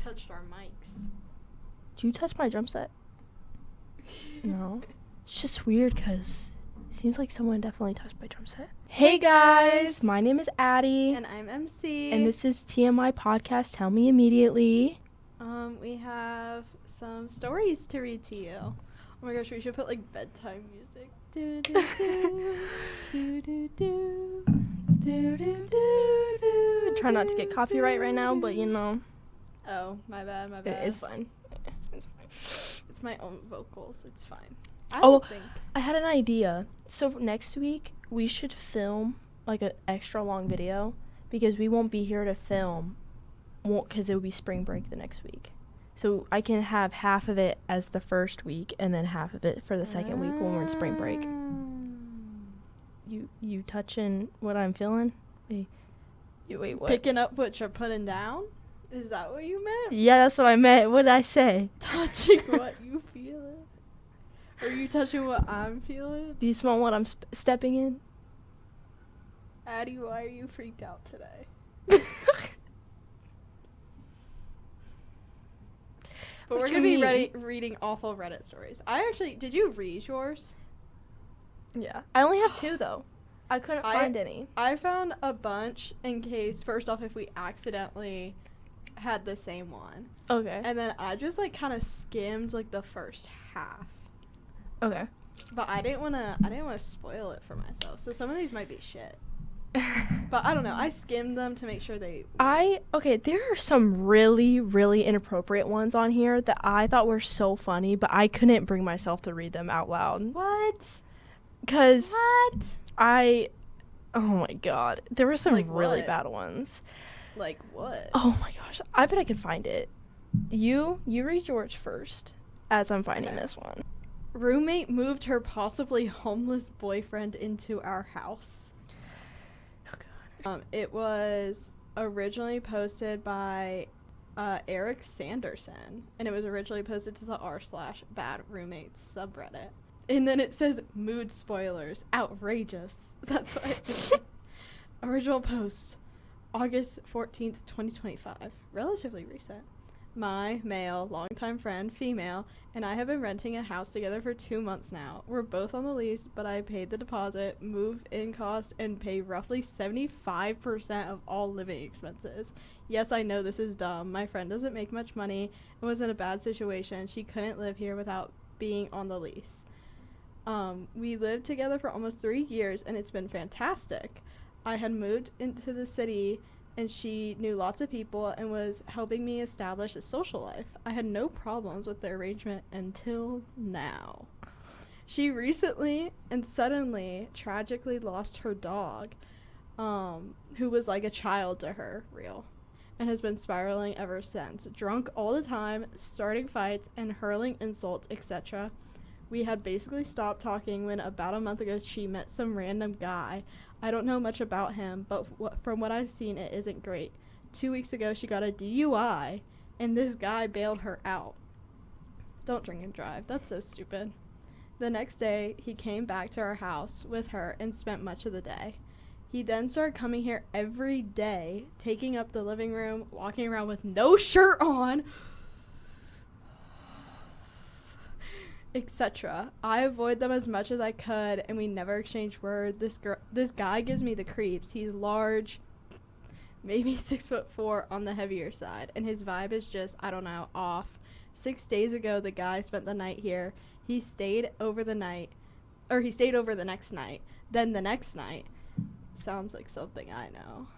touched our mics. Did you touch my drum set? No. It's just weird because it seems like someone definitely touched my drum set. Hey guys! My name is Addie. And I'm MC. And this is TMI Podcast, Tell Me Immediately. We have some stories to read to you. Oh my gosh, we should put like bedtime music. Do do do do do do do do do. Try not to get copyright right now, but you know. Oh, my bad. It's fine. It's fine. It's my own vocals. It's fine. I had an idea. So next week we should film like an extra long video because we won't be here to film, because it will be spring break the next week. So I can have half of it as the first week and then half of it for the second week when we're in spring break. You touching what I'm feeling? Wait, what? Picking up what you're putting down? Is that what you meant? Yeah, that's what I meant. What did I say? Touching what you feel. Are you touching what I'm feeling? Do you smell what I'm stepping in? Addie, why are you freaked out today? But we're going to be reading awful Reddit stories. Did you read yours? Yeah. I only have 2, though. I couldn't find any. I found a bunch in case, first off, if we accidentally had the same one. Okay. And then I just, kind of skimmed, the first half. Okay. But I didn't want to spoil it for myself. So some of these might be shit. But I don't know. I skimmed them to make sure they... there are some really, really inappropriate ones on here that I thought were so funny, but I couldn't bring myself to read them out loud. What? Because... What? Oh my god. There were some really what? bad ones. Like what? Oh my gosh. I bet I can find it. You read yours first, as I'm finding this one. Roommate moved her possibly homeless boyfriend into our house. It was originally posted by Eric Sanderson, and it was originally posted to the r/bad roommates subreddit. And then it says mood spoilers, outrageous. That's what it is. Original post, August 14th, 2025. Relatively recent. My, male, longtime friend, female, and I have been renting a house together for 2 months now. We're both on the lease, but I paid the deposit, move-in cost, and pay roughly 75% of all living expenses. Yes, I know this is dumb. My friend doesn't make much money and was in a bad situation. She couldn't live here without being on the lease. We lived together for almost 3 years, and it's been fantastic. I had moved into the city, and she knew lots of people and was helping me establish a social life. I had no problems with the arrangement until now. She recently and suddenly tragically lost her dog, who was like a child to her, real, and has been spiraling ever since. Drunk all the time, starting fights and hurling insults, etc. We had basically stopped talking when about a month ago she met some random guy. I don't know much about him, but from what I've seen, it isn't great. 2 weeks ago, she got a DUI, and this guy bailed her out. Don't drink and drive. That's so stupid. The next day, he came back to our house with her and spent much of the day. He then started coming here every day, taking up the living room, walking around with no shirt on, etc. I avoid them as much as I could, and we never exchanged words. This guy gives me the creeps. He's large, maybe 6'4" on the heavier side, and his vibe is just, I don't know, off. 6 days ago, the guy spent the night here. He stayed over the next night. Then the next night. Sounds like something I know.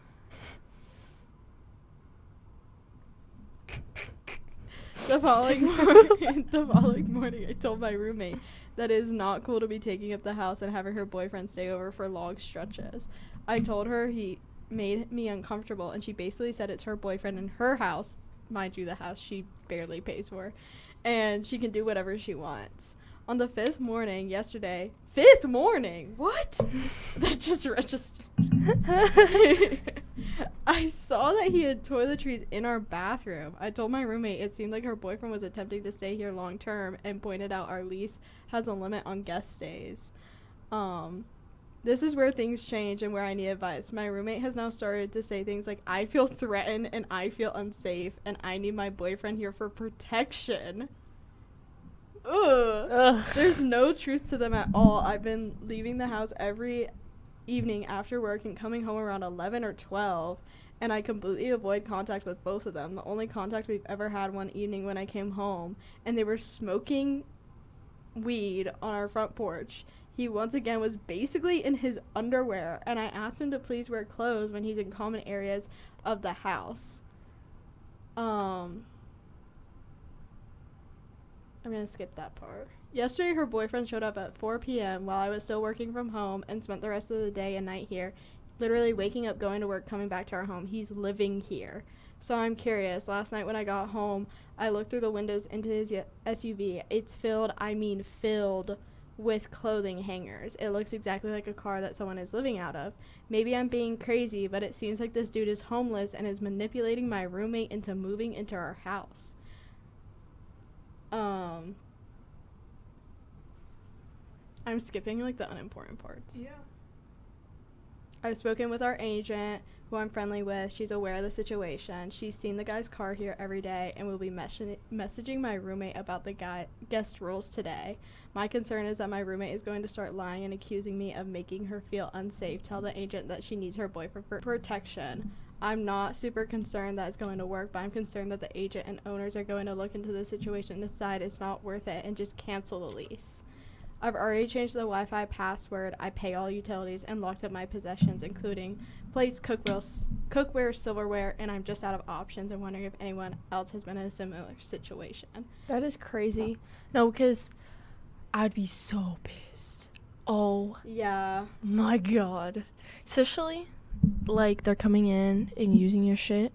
The following morning, I told my roommate that it is not cool to be taking up the house and having her boyfriend stay over for long stretches. I told her he made me uncomfortable, and she basically said it's her boyfriend in her house, mind you, the house she barely pays for, and she can do whatever she wants. On the 5th morning, yesterday... 5th morning? What? That just registered. I saw that he had toiletries in our bathroom. I told my roommate it seemed like her boyfriend was attempting to stay here long term and pointed out our lease has a limit on guest stays. This is where things change and where I need advice. My roommate has now started to say things like, I feel threatened and I feel unsafe and I need my boyfriend here for protection. Ugh. Ugh. There's no truth to them at all. I've been leaving the house every evening after work and coming home around 11 or 12, and I completely avoid contact with both of them. The only contact we've ever had one evening when I came home, and they were smoking weed on our front porch. He once again was basically in his underwear, and I asked him to please wear clothes when he's in common areas of the house. I'm gonna skip that part. Yesterday, her boyfriend showed up at 4 p.m. while I was still working from home and spent the rest of the day and night here, literally waking up, going to work, coming back to our home. He's living here. So I'm curious. Last night when I got home, I looked through the windows into his SUV. It's filled with clothing hangers. It looks exactly like a car that someone is living out of. Maybe I'm being crazy, but it seems like this dude is homeless and is manipulating my roommate into moving into our house. I'm skipping like the unimportant parts. Yeah. I've spoken with our agent, who I'm friendly with. She's aware of the situation. She's seen the guy's car here every day and will be messaging my roommate about the guest rules today. My concern is that my roommate is going to start lying and accusing me of making her feel unsafe. Tell the agent that she needs her boyfriend for protection. I'm not super concerned that it's going to work, but I'm concerned that the agent and owners are going to look into the situation and decide it's not worth it and just cancel the lease. I've already changed the Wi-Fi password, I pay all utilities, and locked up my possessions, including plates, cookware, silverware, and I'm just out of options and wondering if anyone else has been in a similar situation. That is crazy. No, because I'd be so pissed. Oh. Yeah. My God. Especially, like, they're coming in and using your shit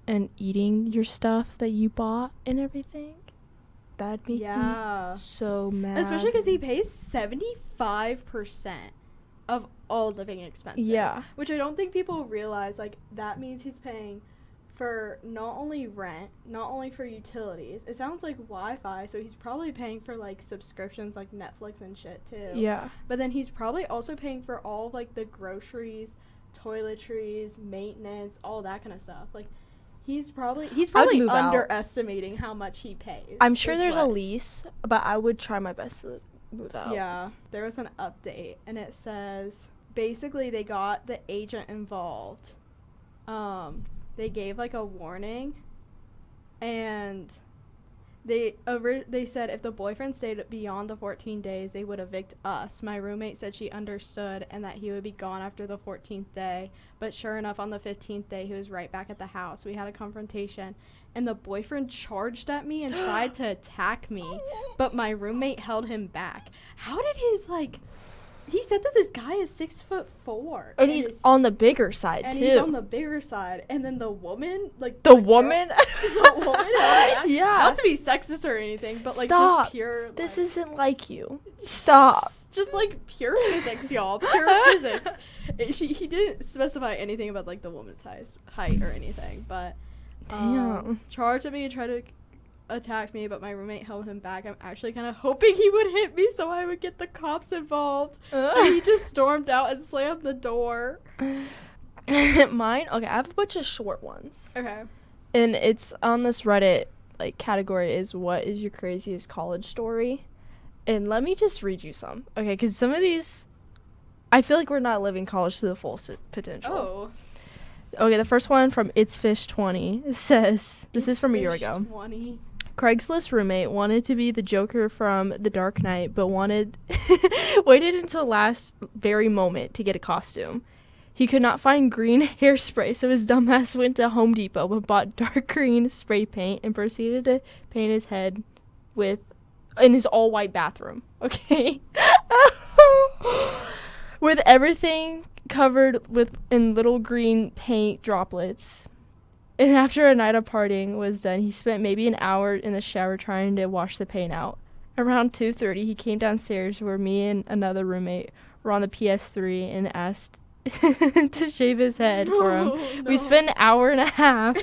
and eating your stuff that you bought and everything. That'd make me so mad. Especially because he pays 75% of all living expenses. Yeah. Which I don't think people realize. Like, that means he's paying for not only rent, not only for utilities. It sounds like Wi-Fi, so he's probably paying for, like, subscriptions like Netflix and shit, too. Yeah. But then he's probably also paying for all, like, the groceries, toiletries, maintenance, all that kind of stuff. Like, He's probably underestimating how much he pays. I'm sure there's a lease, but I would try my best to move out. Yeah. There was an update, and it says, basically, they got the agent involved. They gave, like, a warning, and they said if the boyfriend stayed beyond the 14 days, they would evict us. My roommate said she understood and that he would be gone after the 14th day. But sure enough, on the 15th day, he was right back at the house. We had a confrontation, and the boyfriend charged at me and tried to attack me, but my roommate held him back. How did he said that this guy is 6'4", and he's on the bigger side too. And he's on the bigger side, and then the woman, like the woman, yeah. Not to be sexist or anything, but like Stop. Just pure. This isn't like you. Stop. Just like pure physics, y'all. Pure physics. He didn't specify anything about like the woman's height or anything, but charged at me and tried to attacked me, but my roommate held him back. I'm actually kind of hoping he would hit me so I would get the cops involved. But he just stormed out and slammed the door. Mine? Okay, I have a bunch of short ones. Okay. And it's on this Reddit, like, category is what is your craziest college story? And let me just read you some. Okay, because some of these, I feel like we're not living college to the full potential. Oh. Okay, the first one from It's Fish 20 says, this is from a year ago. 20. Craigslist roommate wanted to be the Joker from The Dark Knight, but waited until the last very moment to get a costume. He could not find green hairspray, so his dumbass went to Home Depot and bought dark green spray paint and proceeded to paint his head in his all-white bathroom. Okay? With everything covered in little green paint droplets. And after a night of partying was done, he spent maybe an hour in the shower trying to wash the paint out. Around 2:30, he came downstairs where me and another roommate were on the PS3 and asked to shave his head for him. No. We spent an hour and a half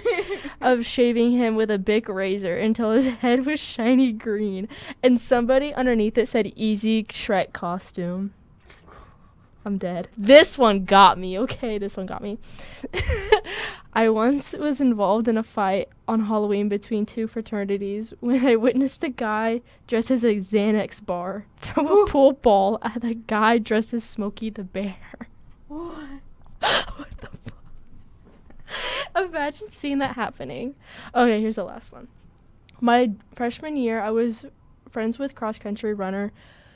of shaving him with a Bic razor until his head was shiny green. And somebody underneath it said, "Easy Shrek costume." I'm dead. This one got me. Okay, this one got me. I once was involved in a fight on Halloween between two fraternities when I witnessed a guy dressed as a Xanax bar throw a pool ball at a guy dressed as Smokey the Bear. What? What the fuck? Imagine seeing that happening. Okay, here's the last one. My freshman year, I was friends with cross-country runner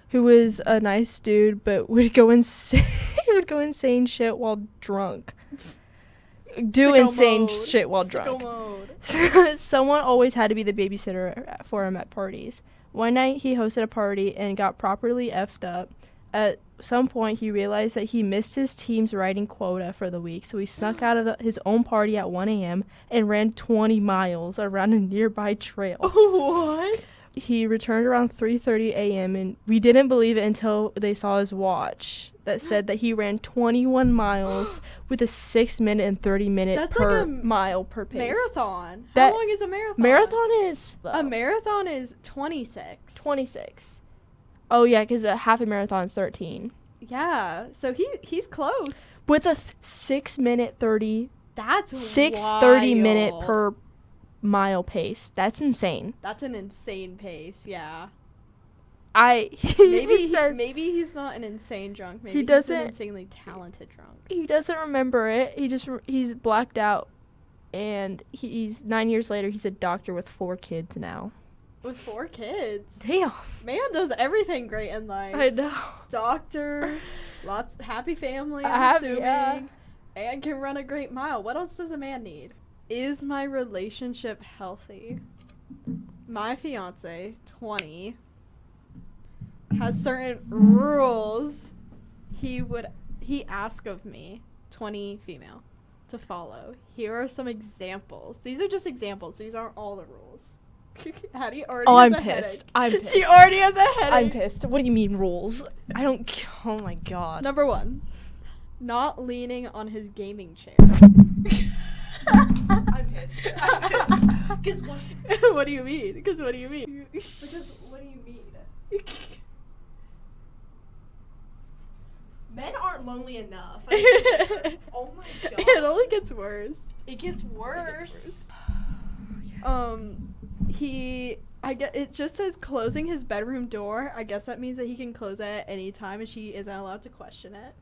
who was a nice dude but would go insane shit while drunk. Do Sicko insane mode. shit while Sicko drunk. mode. Someone always had to be the babysitter for him at parties. One night he hosted a party and got properly effed up. At some point he realized that he missed his team's riding quota for the week, so he snuck out of his own party at 1 a.m. and ran 20 miles around a nearby trail. What? He returned around 3:30 a.m. and we didn't believe it until they saw his watch that said that he ran 21 miles with a 6-minute and 30-minute That's per like a mile per pace. Marathon. That- How long is a marathon? Marathon is A marathon is 26. 26. Oh yeah, because a half a marathon is 13. Yeah. So he's close. With a 6-minute 30, That's 6:30-minute wild. per mile pace. That's insane. That's an insane pace. Yeah. He says Maybe he's not an insane drunk. Maybe he's doesn't- an insanely talented drunk. he doesn't remember it. He's blacked out, and he's 9 years later. He's a doctor with 4 kids now. With 4 kids. Damn, Man does everything great in life. I know. Doctor, happy family, I'm Happy, assuming, yeah. and can run a great mile. What else does a man need? Is my relationship healthy? My fiance, 20, has certain rules he asks of me, 20 female, to follow. Here are some examples. These are just examples. These aren't all the rules. Hattie already Oh, has I'm a pissed. headache. I'm pissed. She already has a headache. I'm pissed. What do you mean rules? I don't. Oh my god. Number 1, not leaning on his gaming chair. I'm pissed. Because what? What do you mean? Because what do you mean? Because what do you mean? Men aren't lonely enough. Oh my god. It only gets worse. It gets worse. It just says closing his bedroom door. I guess that means that he can close it at any time and she isn't allowed to question it.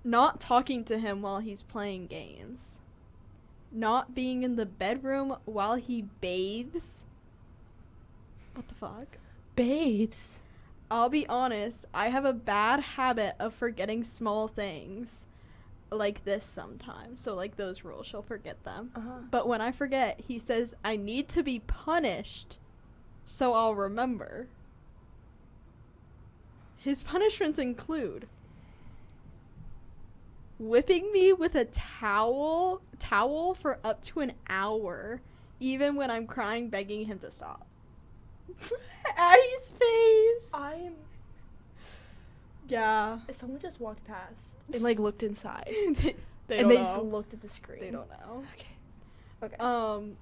Not talking to him while he's playing games. Not being in the bedroom while he bathes. What the fuck? Bathes. I'll be honest, I have a bad habit of forgetting small things like this sometimes. So like those rules, she'll forget them. But when I forget, he says I need to be punished so I'll remember. His punishments include whipping me with a towel for up to an hour, even when I'm crying, begging him to stop. Addie's face. Yeah. Someone just walked past and like looked inside, they and don't they know. just looked at the screen. They don't know. Okay.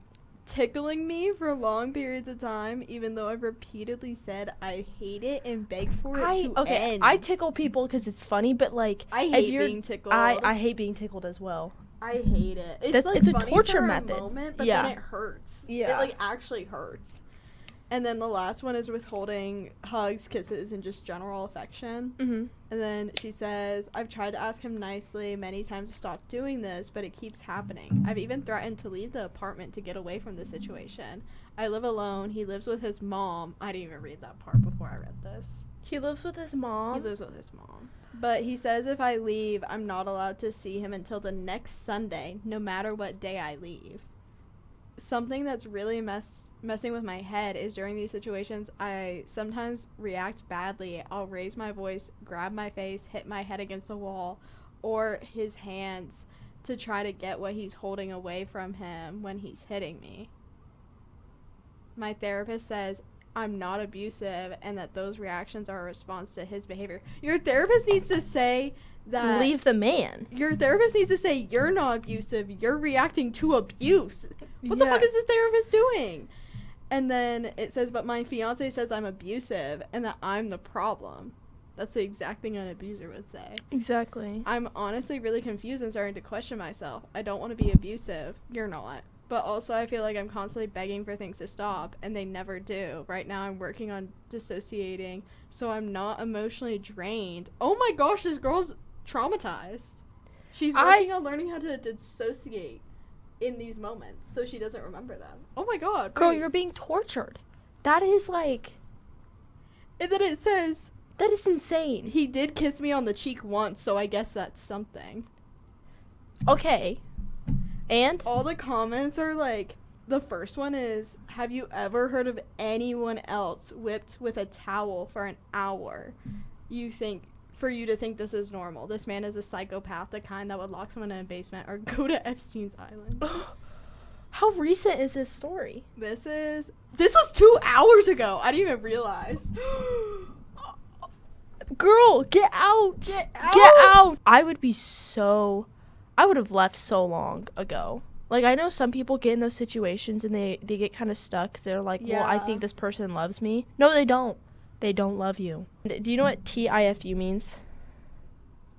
Tickling me for long periods of time, even though I've repeatedly said I hate it and beg for it to end. I tickle people because it's funny, but like I if hate you're- being tickled. I hate being tickled as well. I hate it. It's That's- like it's a funny torture for method. a moment, but Yeah. then it hurts. Yeah. It like actually hurts. And then the last one is withholding hugs, kisses, and just general affection. Mm-hmm. And then she says, I've tried to ask him nicely many times to stop doing this, but it keeps happening. I've even threatened to leave the apartment to get away from the situation. I live alone. He lives with his mom. I didn't even read that part before I read this. He lives with his mom. He lives with his mom. But he says if I leave, I'm not allowed to see him until the next Sunday, no matter what day I leave. Something that's really messing with my head is during these situations, I sometimes react badly. I'll raise my voice, grab my face, hit my head against the wall, or his hands to try to get what he's holding away from him when he's hitting me. My therapist says I'm not abusive and that those reactions are a response to his behavior. Your therapist needs to say that Leave the man. Your therapist needs to say you're not abusive, you're reacting to abuse. What the Yeah. fuck is this therapist doing? And then it says, but my fiance says I'm abusive and that I'm the problem. That's the exact thing an abuser would say. Exactly. I'm honestly really confused and starting to question myself. I don't want to be abusive. You're not. But also I feel like I'm constantly begging for things to stop, and they never do. Right now I'm working on dissociating, so I'm not emotionally drained. Oh my gosh, this girl's traumatized. She's working on learning how to dissociate in these moments, so she doesn't remember them. Oh my god. Girl, wait. you're being tortured. That is like... And then it says, That is insane. he did kiss me on the cheek once, so I guess that's something. Okay. And? All the comments are like, the first one is, have you ever heard of anyone else whipped with a towel for an hour? For you to think this is normal. This man is a psychopath, the kind that would lock someone in a basement or go to Epstein's Island. How recent is this story? This was 2 hours ago. I didn't even realize. Girl, get out. Get out. Get out. I would have left so long ago. Like, I know some people get in those situations and they get kind of stuck because they're like, well, I Yeah. think this person loves me. No, they don't. They don't love you. Do you know what TIFU means?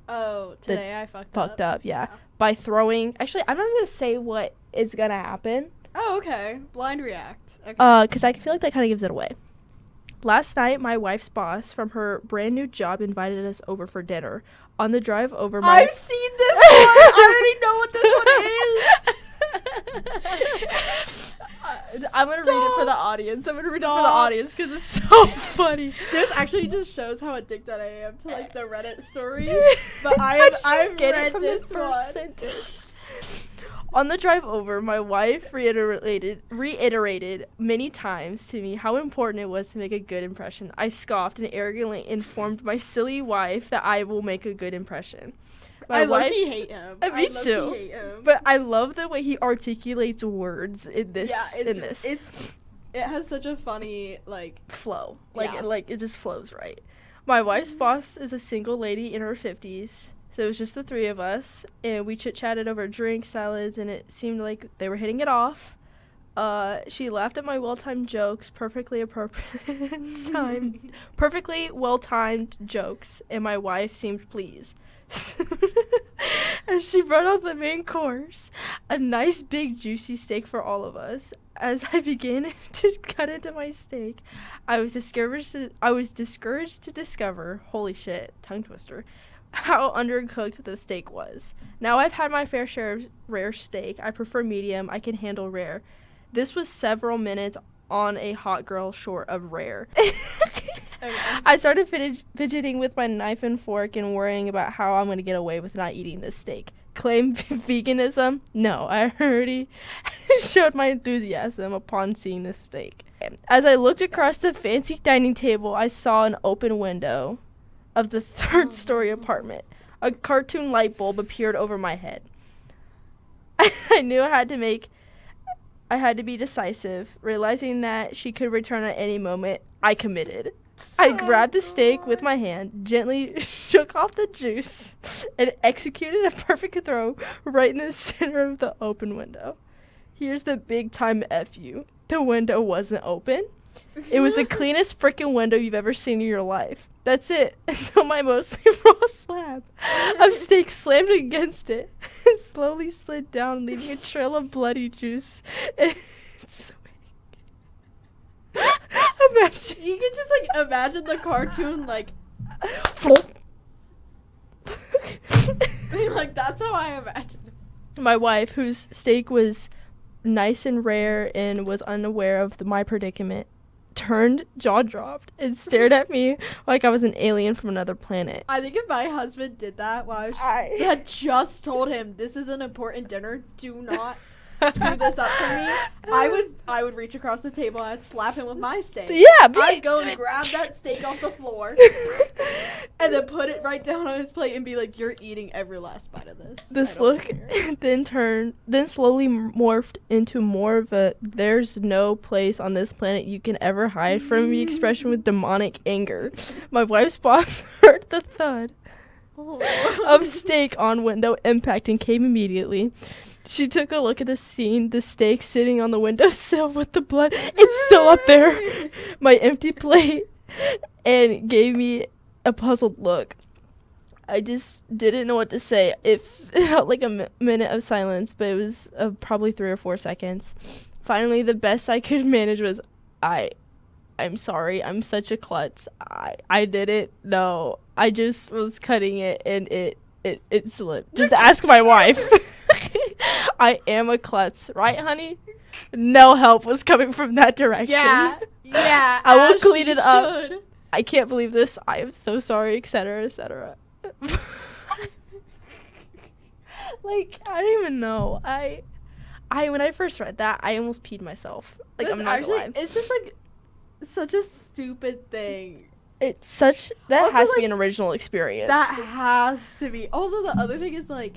Oh, today I fucked up, yeah. By throwing... Actually, I'm not going to say what is going to happen. Oh, okay. Blind react. Okay. Because I feel like that kind of gives it away. Last night, my wife's boss from her brand new job invited us over for dinner. On the drive over, I've seen this one! I already know what this one is! I'm going to read it for the audience. Because it's so funny. This actually just shows how addicted I am to, like, the Reddit stories. But I've read this one. Sentence. On the drive over, my wife reiterated many times to me how important it was to make a good impression. I scoffed and arrogantly informed my silly wife that I will make a good impression. I low-key hate him. Me too. Hate him. But I love the way he articulates words in this. It has such a funny, like, flow. Yeah. It just flows right. My wife's boss is a single lady in her 50s. So it was just the three of us, and we chit-chatted over drinks, salads, and it seemed like they were hitting it off. She laughed at my well-timed jokes, perfectly well-timed jokes, and my wife seemed pleased. As she brought out the main course, a nice big juicy steak for all of us. As I began to cut into my steak, I was discouraged to discover, holy shit, tongue twister, how undercooked the steak was. Now I've had my fair share of rare steak. I prefer medium. I can handle rare. This was several minutes on a hot girl short of rare. Okay. I started fidgeting with my knife and fork and worrying about how I'm going to get away with not eating this steak. Claim veganism? No, I already showed my enthusiasm upon seeing this steak. As I looked across the fancy dining table, I saw an open window of the third-story apartment. A cartoon light bulb appeared over my head. I knew I had to be decisive. Realizing that she could return at any moment, I committed. I grabbed the steak with my hand, gently shook off the juice, and executed a perfect throw right in the center of the open window. Here's the big-time FU. The window wasn't open. It was the cleanest frickin' window you've ever seen in your life. That's it, until my mostly raw slab of steak slammed against it and slowly slid down, leaving a trail of bloody juice. Imagine. You can just, like, imagine the cartoon, like, like, that's how I imagine it. My wife, whose steak was nice and rare and was unaware of my predicament, turned, jaw dropped, and stared at me like I was an alien from another planet. I think if my husband did that while I had just told him this is an important dinner, do not screw this up for me, I would reach across the table and I'd slap him with my steak. Yeah, I'd go and grab that steak off the floor and then put it right down on his plate and be like, you're eating every last bite of this. This look then slowly morphed into more of a "there's no place on this planet you can ever hide from me" expression with demonic anger. My wife's boss heard the thud of steak on window impact and came immediately. She took a look at the scene, the steak sitting on the windowsill with the blood. It's still up there. My empty plate, and gave me a puzzled look. I just didn't know what to say. It felt like a minute of silence, but it was probably 3 or 4 seconds. Finally, the best I could manage was, I'm sorry. I'm such a klutz. I didn't know. I just was cutting it and it slipped. Just ask my wife. I am a klutz, right, honey? No help was coming from that direction. Yeah. I will as clean she it up. should. I can't believe this. I am so sorry, etc., etc. Like, I don't even know. I when I first read that, I almost peed myself. Like, That's I'm not actually, gonna lie. it's just like such a stupid thing. It's such that Also, has to be like, an original experience. That has to be. Also, the other thing is like,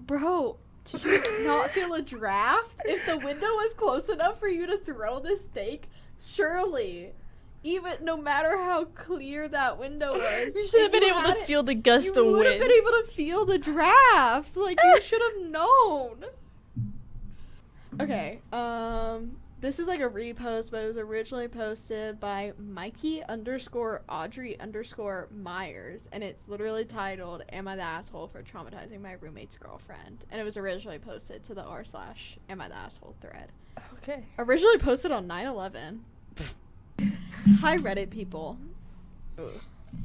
bro, did you not feel a draft? If the window was close enough for you to throw the steak, surely, even no matter how clear that window was, You should have if been you able to had it, feel the gust of you would have wind. been able to feel the draft. Like, you should have known. Okay, this is like a repost, but it was originally posted by Mikey_Audrey_Myers, and it's literally titled, "Am I the asshole for traumatizing my roommate's girlfriend?" And it was originally posted to the r/Am I the asshole thread. Okay. Originally posted on 9/11. Hi, Reddit people. Ugh.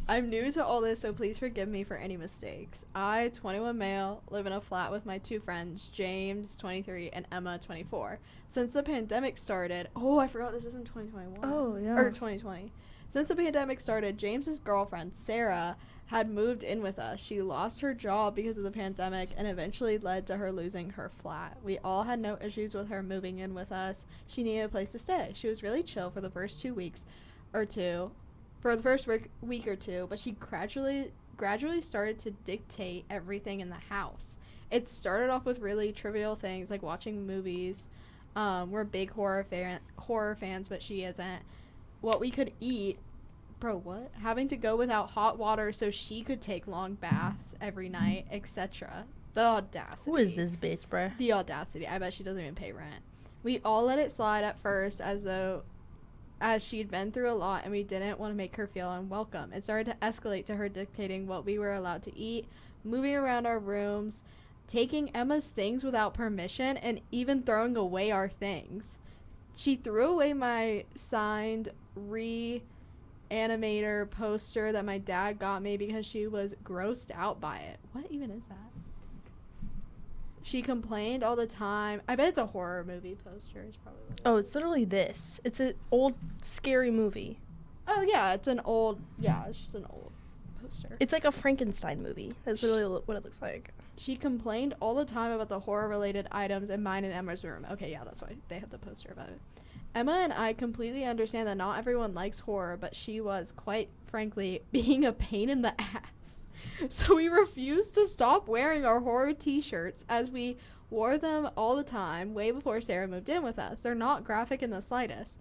I'm new to all this, so please forgive me for any mistakes. I, 21 male, live in a flat with my 2 friends, James, 23, and Emma, 24. Since the pandemic started... Oh, I forgot this is in 2021. Oh, yeah. Or 2020. Since the pandemic started, James's girlfriend, Sarah, had moved in with us. She lost her job because of the pandemic and eventually led to her losing her flat. We all had no issues with her moving in with us. She needed a place to stay. She was really chill for the first 2 weeks or two. For the first week or two, but she gradually started to dictate everything in the house. It started off with really trivial things like watching movies. We're big horror fans, but she isn't. What we could eat, bro, what? Having to go without hot water so she could take long baths every night, etc. The audacity. Who is this bitch, bruh? The audacity. I bet she doesn't even pay rent. We all let it slide at first as she'd been through a lot and we didn't want to make her feel unwelcome. It started to escalate to her dictating what we were allowed to eat, moving around our rooms, taking Emma's things without permission, and even throwing away our things. She threw away my signed Reanimator poster that my dad got me because she was grossed out by it. What even is that? She complained all the time. I bet it's a horror movie poster. Is probably what it is. Oh, it's literally this. It's an old, scary movie. Oh, yeah, it's just an old poster. It's like a Frankenstein movie. That's literally what it looks like. She complained all the time about the horror-related items in mine and Emma's room. Okay, yeah, that's why they have the poster about it. Emma and I completely understand that not everyone likes horror, but she was, quite frankly, being a pain in the ass. So we refused to stop wearing our horror t-shirts as we wore them all the time way before Sarah moved in with us. They're not graphic in the slightest.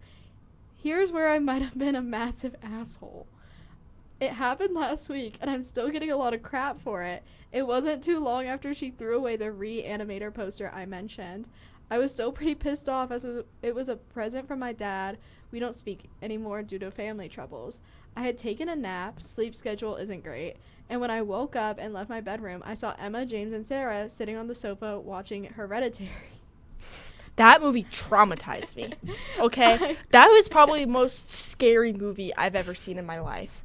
Here's where I might have been a massive asshole. It happened last week, and I'm still getting a lot of crap for it. It wasn't too long after she threw away the Reanimator poster I mentioned. I was still pretty pissed off as it was a present from my dad. We don't speak anymore due to family troubles. I had taken a nap. Sleep schedule isn't great. And when I woke up and left my bedroom, I saw Emma, James, and Sarah sitting on the sofa watching Hereditary. That movie traumatized me. Okay? That was probably the most scary movie I've ever seen in my life.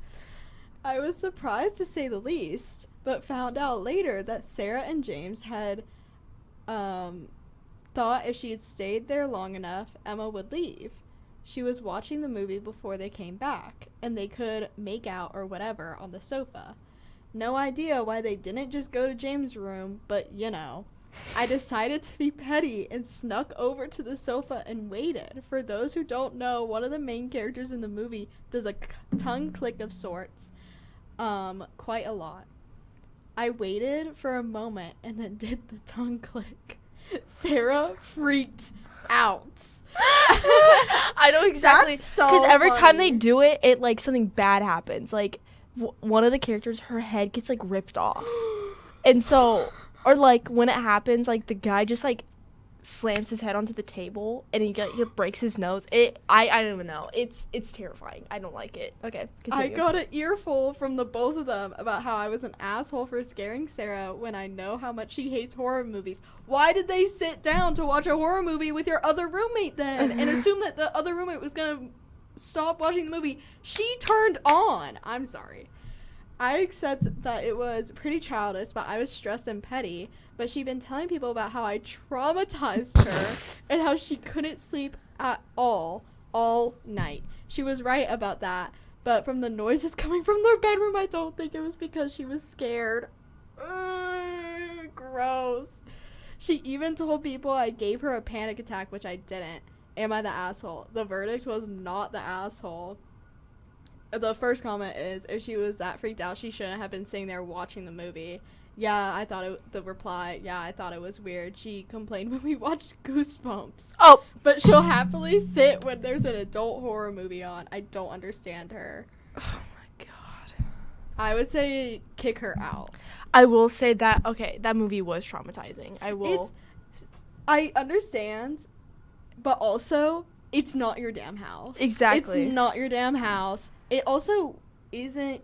I was surprised to say the least, but found out later that Sarah and James had thought if she had stayed there long enough, Emma would leave. She was watching the movie before they came back, and they could make out or whatever on the sofa. No idea why they didn't just go to James' room, but you know. I decided to be petty and snuck over to the sofa and waited. For those who don't know, one of the main characters in the movie does a tongue click of sorts. Quite a lot. I waited for a moment and then did the tongue click. Sarah freaked out. I know exactly. That's so Because every time funny. they do it, it like something bad happens. Like one of the characters, her head gets like ripped off, and so or like when it happens, like the guy just like slams his head onto the table and he breaks his nose. I don't even know. It's terrifying. I don't like it. Okay, I continue. got an earful from the both of them about how I was an asshole for scaring Sarah when I know how much she hates horror movies. Why did they sit down to watch a horror movie with your other roommate then and assume that the other roommate was going to stop watching the movie she turned on? I'm sorry. I accept that it was pretty childish, but I was stressed and petty. But she'd been telling people about how I traumatized her and how she couldn't sleep at all night. She was right about that, but from the noises coming from their bedroom, I don't think it was because she was scared. Ugh, gross. She even told people I gave her a panic attack, which I didn't. Am I the asshole? The verdict was not the asshole. The first comment is, if she was that freaked out, she shouldn't have been sitting there watching the movie. Yeah, I thought I thought it was weird. She complained when we watched Goosebumps. Oh. But she'll happily sit when there's an adult horror movie on. I don't understand her. Oh my god. I would say kick her out. I will say that, okay, that movie was traumatizing. I understand, but also, it's not your damn house. Exactly. It's not your damn house. It also isn't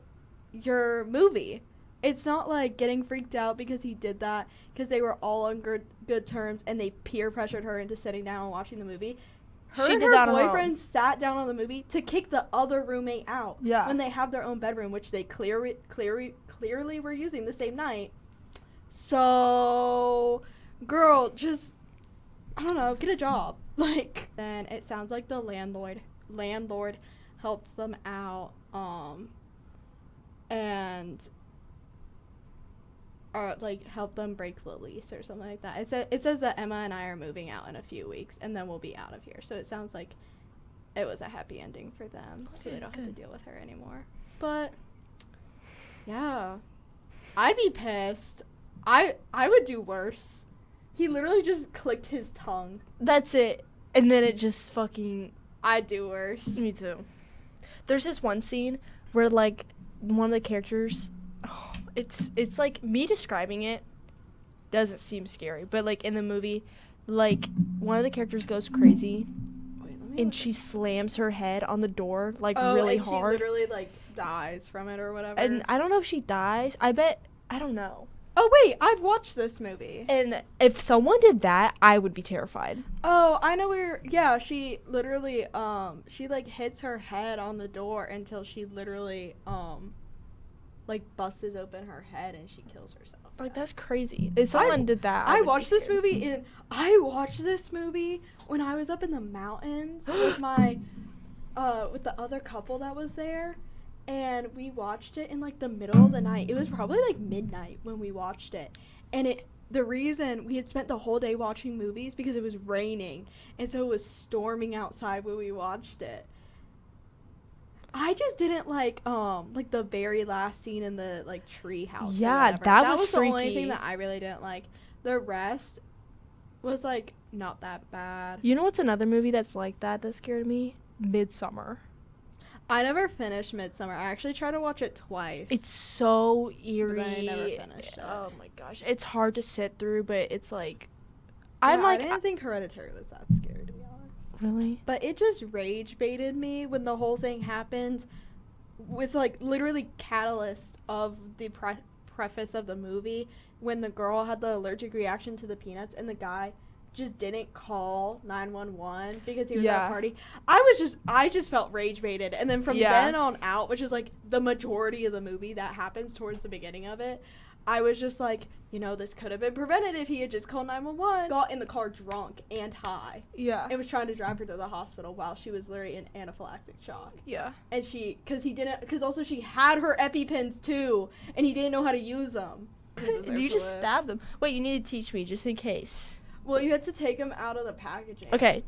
your movie. It's not like getting freaked out because he did that because they were all on good terms and they peer pressured her into sitting down and watching the movie. Her and her boyfriend sat down on the movie to kick the other roommate out. Yeah. When they have their own bedroom, which they clearly were using the same night. So, girl, just, I don't know, get a job. Like, then it sounds like the landlord helped them out, and like help them break the lease or something like that. It says that Emma and I are moving out in a few weeks and then we'll be out of here. So it sounds like it was a happy ending for them, so they don't have to deal with her anymore. But yeah, I'd be pissed. I would do worse. He literally just clicked his tongue. That's it. And then it just fucking... I'd do worse. Me too. There's this one scene where, like, one of the characters... Oh, it's like, me describing it doesn't seem scary. But, like, in the movie, like, one of the characters goes crazy. And she slams her head on the door, like, really hard. She literally, like, dies from it or whatever. And I don't know if she dies. I don't know. Oh, wait, I've watched this movie. And if someone did that, I would be terrified. Oh, I know where, yeah, she literally, she, like, hits her head on the door until she literally, like, busts open her head and she kills herself. Like, that's crazy. If someone did that, I watched this movie when I was up in the mountains with my, with the other couple that was there. And we watched it in, like, the middle of the night. It was probably, like, midnight when we watched it. And the reason we had spent the whole day watching movies because it was raining. And so it was storming outside when we watched it. I just didn't like the very last scene in the, like, tree house. Yeah, that was the freaky. only thing that I really didn't like. The rest was, like, not that bad. You know what's another movie that's like that scared me? Midsommar. I never finished Midsommar. I actually tried to watch it twice. It's so eerie. But I never finished it. Oh my gosh. It's hard to sit through, but it's like... I didn't think Hereditary was that scary, to be honest. Really? But it just rage baited me when the whole thing happened with, like, literally catalyst of the preface of the movie when the girl had the allergic reaction to the peanuts and the guy just didn't call 911 because he was at a party. I just felt rage baited, and then from then on out, which is like the majority of the movie that happens towards the beginning of it, I was just like, you know, this could have been prevented if he had just called 911. Got in the car drunk and high. Yeah. And was trying to drive her to the hospital while she was literally in anaphylactic shock. Yeah. And because also she had her EpiPens too, and he didn't know how to use them. You just stabbed them. Wait, you need to teach me just in case. Well, you had to take them out of the packaging. Okay.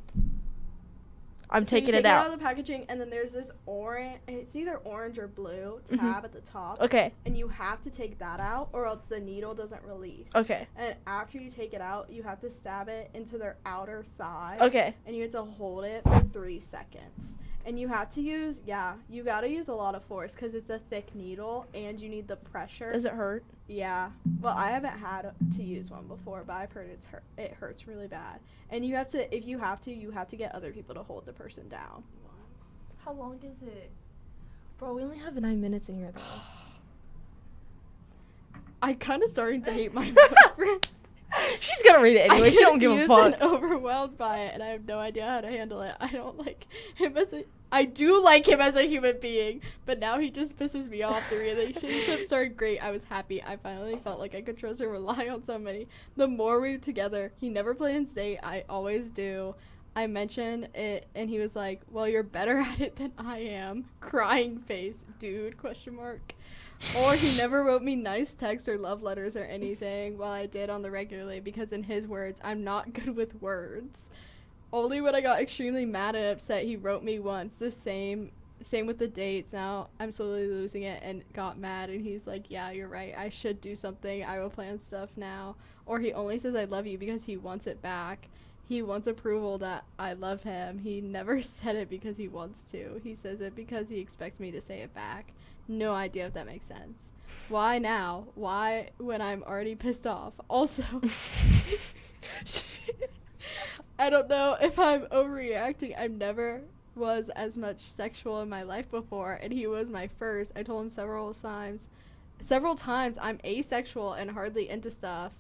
I'm taking it out. Out of the packaging, and then there's this orange. It's either orange or blue tab at the top. Okay. And you have to take that out, or else the needle doesn't release. Okay. And after you take it out, you have to stab it into their outer thigh. Okay. And you have to hold it for 3 seconds. And you have to use, you gotta use a lot of force because it's a thick needle, and you need the pressure. Does it hurt? Yeah. Well, I haven't had to use one before, but I've heard it hurts really bad. And you have to, if you have to get other people to hold the person down. How long is it? Bro, we only have 9 minutes in here, though. I'm kind of starting to hate my boyfriend. She's gonna read it anyway. She don't give a fuck. I'm overwhelmed by it, and I have no idea how to handle it. I don't like him as a... I do like him as a human being, but now he just pisses me off. The relationship started great. I was happy. I finally felt like I could trust and rely on somebody. The more we were together, he never plans date. I always do. I mentioned it, and he was like, well, you're better at it than I am. Crying face. Dude, question mark. Or he never wrote me nice texts or love letters or anything, while I did on the regularly, because in his words, I'm not good with words. Only when I got extremely mad and upset, he wrote me once. The same with the dates. Now I'm slowly losing it and got mad, and he's like, yeah, you're right. I should do something. I will plan stuff now. Or he only says I love you because he wants it back. He wants approval that I love him. He never said it because he wants to. He says it because he expects me to say it back. No idea if that makes sense. Why now? Why when I'm already pissed off? Also, I don't know if I'm overreacting. I never was as much sexual in my life before, and he was my first. I told him several times I'm asexual and hardly into stuff.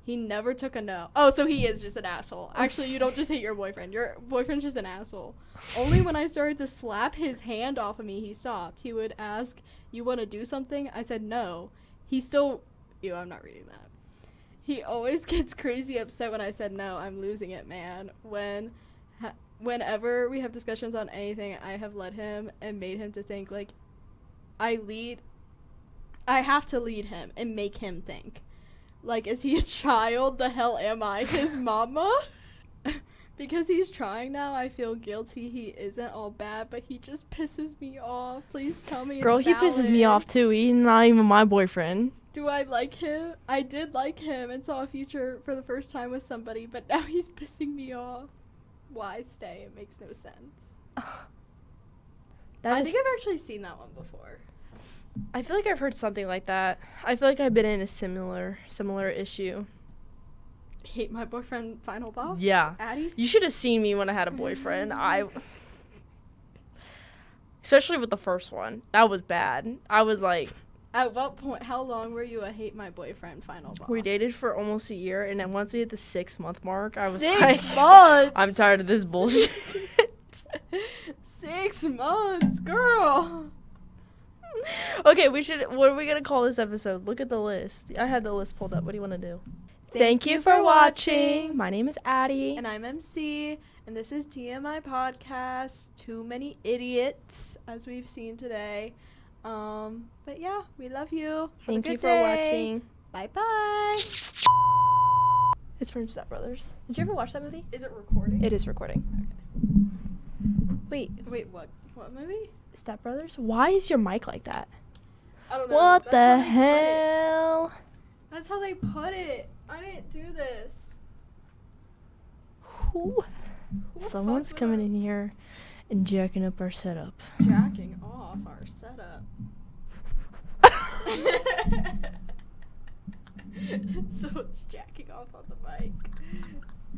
He never took a no. Oh, so he is just an asshole. Actually, you don't just hate your boyfriend. Your boyfriend's just an asshole. Only when I started to slap his hand off of me, he stopped. He would ask, you want to do something? I said no. He still... Ew, I'm not reading that. He always gets crazy upset when I said no. I'm losing it, man. Whenever we have discussions on anything, I have led him and made him to think, like, I have to lead him and make him think. Like, is he a child? The hell am I? His mama? Because he's trying now, I feel guilty. He isn't all bad, but he just pisses me off. Please tell me Girl, it's he valid. pisses me off too. He's not even my boyfriend. Do I like him? I did like him and saw a future for the first time with somebody, but now he's pissing me off. Why stay? It makes no sense. I think I've actually seen that one before. I feel like I've heard something like that. I feel like I've been in a similar issue. Hate my boyfriend, final boss? Yeah. Addie? You should have seen me when I had a boyfriend. Especially with the first one. That was bad. I was like... At what point, how long were you a hate my boyfriend, final boss? We dated for almost a year, and then once we hit the 6-month mark, I was 6 like... months? I'm tired of this bullshit. 6 months, girl! Okay, what are we gonna call this episode? Look at the list. I had the list pulled up. What do you want to do? Thank you for watching. My name is Addie. And I'm MC. And this is TMI Podcast. Too many idiots, as we've seen today. But yeah, we love you. Thank you for watching. Bye-bye. It's from Step Brothers. Did you ever watch that movie? Is it recording? It is recording. Okay. Wait, what? What movie? Step Brothers? Why is your mic like that? I don't know. What That's the how they hell? put it. That's how they put it. I didn't do this. Who? Someone's coming in here and jacking up our setup. Jacking off our setup. So it's jacking off on the mic.